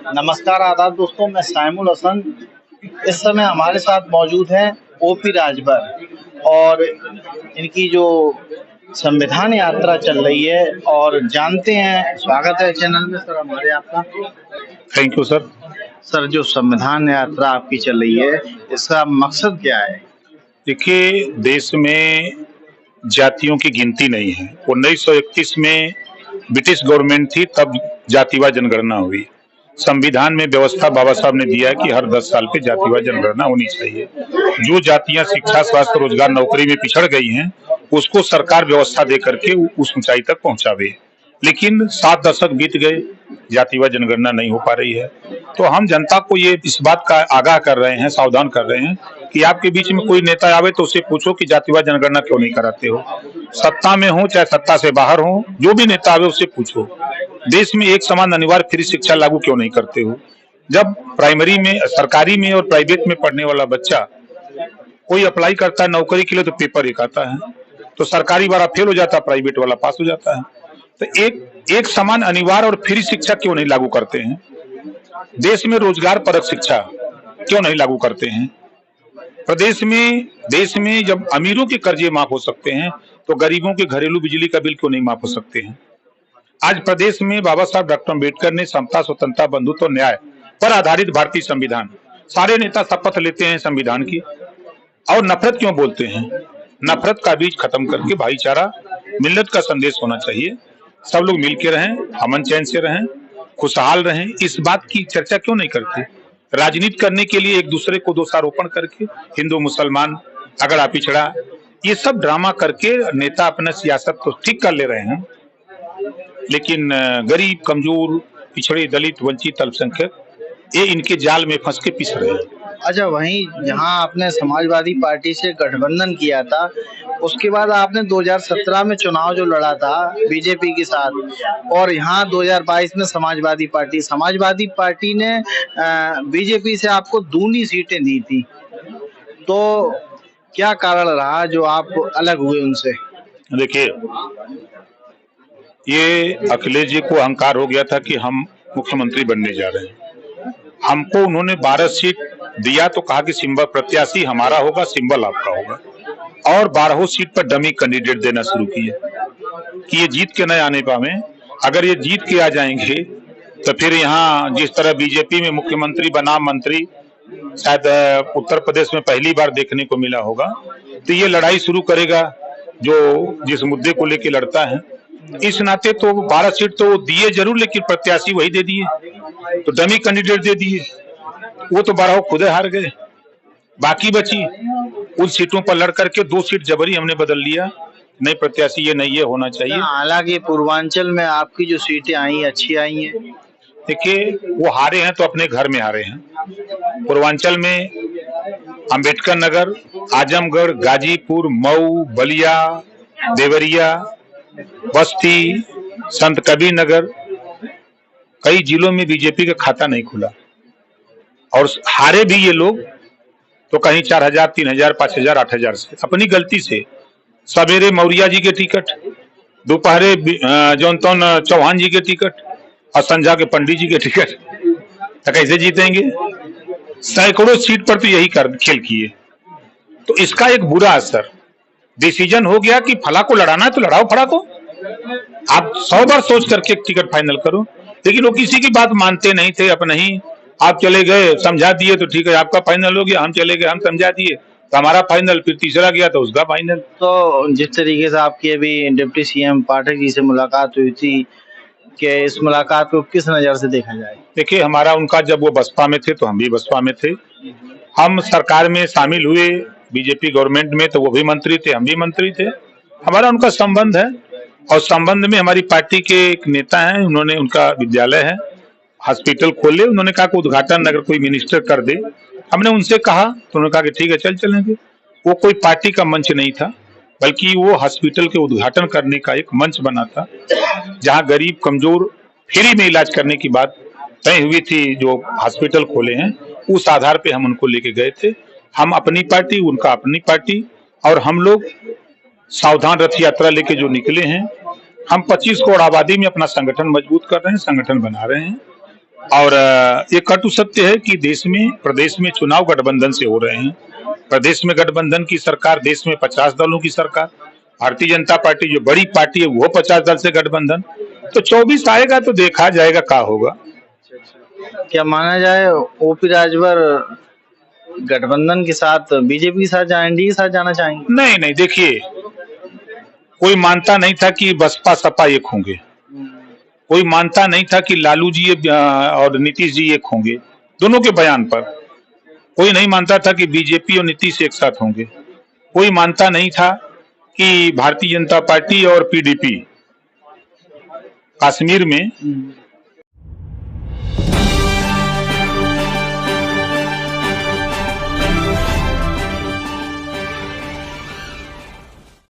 नमस्कार आदाब दोस्तों, मैं साइमुल हसन। इस समय हमारे साथ मौजूद हैं ओपी राजभर और इनकी जो संविधान यात्रा चल रही है और जानते हैं। स्वागत है चैनल में सर हमारे आपका। Thank you sir. सर, जो संविधान यात्रा आपकी चल रही है, इसका मकसद क्या है? देखिए, देश में जातियों की गिनती नहीं है। 1931 में ब्रिटिश गवर्नमेंट थी, तब जातिवार जनगणना हुई। संविधान में व्यवस्था बाबा साहब ने दिया है कि हर 10 साल पे जातिवार जनगणना होनी चाहिए। जो जातियां शिक्षा, स्वास्थ्य, रोजगार, नौकरी में पिछड़ गई हैं, उसको सरकार व्यवस्था दे करके उस ऊंचाई तक पहुंचावे। लेकिन 7 दशक बीत गए, जातिवार जनगणना नहीं हो पा रही है। तो हम जनता को ये इस बात का आगाह कर रहे हैं, सावधान कर रहे हैं कि आपके बीच में कोई नेता आवे तो उससे पूछो कि जातिवार जनगणना क्यों नहीं कराते हो। सत्ता में हो चाहे सत्ता से बाहर हो, जो भी नेता आवे उससे पूछो, देश में एक समान अनिवार्य फ्री शिक्षा लागू क्यों नहीं करते हो। जब प्राइमरी में, सरकारी में और प्राइवेट में पढ़ने वाला बच्चा कोई अप्लाई करता है नौकरी के लिए तो पेपर एक आता है, तो सरकारी वाला फेल हो जाता है, प्राइवेट वाला पास हो जाता है। तो एक समान अनिवार्य और फ्री शिक्षा क्यों नहीं लागू करते हैं। देश में रोजगार परक शिक्षा क्यों नहीं लागू करते हैं। देश में जब अमीरों के कर्जे माफ हो सकते हैं तो गरीबों के घरेलू बिजली का बिल क्यों नहीं माफ हो सकते हैं। आज प्रदेश में बाबा साहब डॉक्टर अम्बेडकर ने समता, स्वतंत्रता, बंधुत्व और न्याय पर आधारित भारतीय संविधान, सारे नेता शपथ लेते हैं संविधान की, और नफरत क्यों बोलते हैं। नफरत का बीज खत्म करके भाईचारा, मिल्लत का संदेश होना चाहिए। सब लोग मिलकर रहें, अमन चैन से रहें, खुशहाल रहें, इस बात की चर्चा क्यों नहीं करते। राजनीति करने के लिए एक दूसरे को दोषारोपण करके, हिंदू मुसलमान, अगड़ा पिछड़ा, ये सब ड्रामा करके नेता अपना सियासत तो ठीक कर ले रहे हैं, लेकिन गरीब, कमजोर, पिछड़े, दलित, वंचित, अल्पसंख्यक, ये इनके जाल में फंस के पिस रहे हैं। अच्छा, वहीं जहां आपने समाजवादी पार्टी से गठबंधन किया था, उसके बाद आपने 2017 में चुनाव जो लड़ा था बीजेपी के साथ, और यहाँ 2022 में समाजवादी पार्टी ने बीजेपी से आपको दूनी सीटें दी थी। तो क्या कारण रहा जो आप अलग हुए उनसे? देखिए, ये अखिलेश जी को अहंकार हो गया था कि हम मुख्यमंत्री बनने जा रहे हैं। हमको उन्होंने 12 सीट दिया तो कहा कि सिंबल प्रत्याशी हमारा होगा, सिंबल आपका होगा, और 12 सीट पर डमी कैंडिडेट देना शुरू किए कि ये जीत के न आने पावे। अगर ये जीत के आ जाएंगे तो फिर यहाँ जिस तरह बीजेपी में मुख्यमंत्री बनाम मंत्री शायद उत्तर प्रदेश में पहली बार देखने को मिला होगा, तो ये लड़ाई शुरू करेगा जो जिस मुद्दे को लेकर लड़ता है। इस नाते तो 12 सीट तो दिए जरूर, लेकिन प्रत्याशी वही दे दिए, तो डमी कैंडिडेट दे दिए, वो तो 12 खुद हार गए। बाकी बची उन सीटों पर लड़ करके 2 सीट जबरी हमने बदल लिया। नए प्रत्याशी ये नहीं, ये होना चाहिए। हालांकि पूर्वांचल में आपकी जो सीटें आई अच्छी आई हैं। देखिए, वो हारे हैं तो अपने घर में हारे हैं। पूर्वांचल में अंबेडकर नगर, आजमगढ़, गाजीपुर, मऊ, बलिया, देवरिया, बस्ती, संत कबीर नगर, कई जिलों में बीजेपी का खाता नहीं खुला, और हारे भी ये लोग तो कहीं 4000, 3000, 5000, 8000 से, अपनी गलती से। सवेरे मौर्या जी के टिकट, दोपहरे जौनतौन चौहान जी के टिकट, और संझा के पंडित जी के टिकट, तो कैसे जीतेंगे। सैकड़ों सीट पर तो यही खेल किए। तो इसका एक बुरा असर, डिसीजन हो गया कि फला को लड़ाना है तो लड़ाओ फला को, आप 100 बार सोच करके टिकट फाइनल करो। लेकिन वो किसी की बात मानते नहीं थे। अब नहीं, आप चले गए, समझा दिए तो ठीक है, आपका फाइनल हो गया, हम चले गए, हम समझा दिए तो हमारा फाइनल, फिर तीसरा गया तो उसका फाइनल। तो जिस तरीके से आपकी अभी डिप्टी सीएम पाठक जी से मुलाकात हुई थी, कि इस मुलाकात को किस नजर से देखा जाए? देखिए, हमारा उनका, जब वो बसपा में थे तो हम भी बसपा में थे, हम सरकार में शामिल हुए बीजेपी गवर्नमेंट में तो वो भी मंत्री थे, हम भी मंत्री थे, हमारा उनका संबंध है। और संबंध में हमारी पार्टी के एक नेता हैं, उन्होंने, उनका विद्यालय है, हॉस्पिटल खोले, उन्होंने कहा कि उद्घाटन अगर कोई मिनिस्टर कर दे। हमने उनसे कहा तो उन्होंने कहा कि ठीक है, चलेंगे। वो कोई पार्टी का मंच नहीं था, बल्कि वो हॉस्पिटल के उद्घाटन करने का एक मंच बना था, जहां गरीब, कमजोर फ्री में इलाज करने की बात तय हुई थी। जो हॉस्पिटल खोले हैं उस आधार पे हम उनको लेके गए थे। हम अपनी पार्टी, उनका अपनी पार्टी, और हम लोग सावधान रथ यात्रा लेके जो निकले हैं। हम 25 करोड़ आबादी में अपना संगठन मजबूत कर रहे हैं, संगठन बना रहे हैं, और ये कटु सत्य है कि देश में प्रदेश में चुनाव गठबंधन से हो रहे हैं। प्रदेश में गठबंधन की सरकार, देश में 50 दलों की सरकार, भारतीय जनता पार्टी जो बड़ी पार्टी है वो 50 दल से गठबंधन, तो 24 आएगा तो देखा जाएगा क्या होगा। क्या माना जाए ओपी राजभर गठबंधन के साथ बीजेपी के साथ एनडीए के साथ जाना चाहेंगे? नहीं नहीं, देखिए कोई मानता नहीं था कि बसपा सपा एक होंगे, कोई मानता नहीं था कि लालू जी और नीतीश जी एक होंगे, दोनों के बयान पर। कोई नहीं मानता था कि बीजेपी और नीतीश एक साथ होंगे, कोई मानता नहीं था कि भारतीय जनता पार्टी और पीडीपी कश्मीर में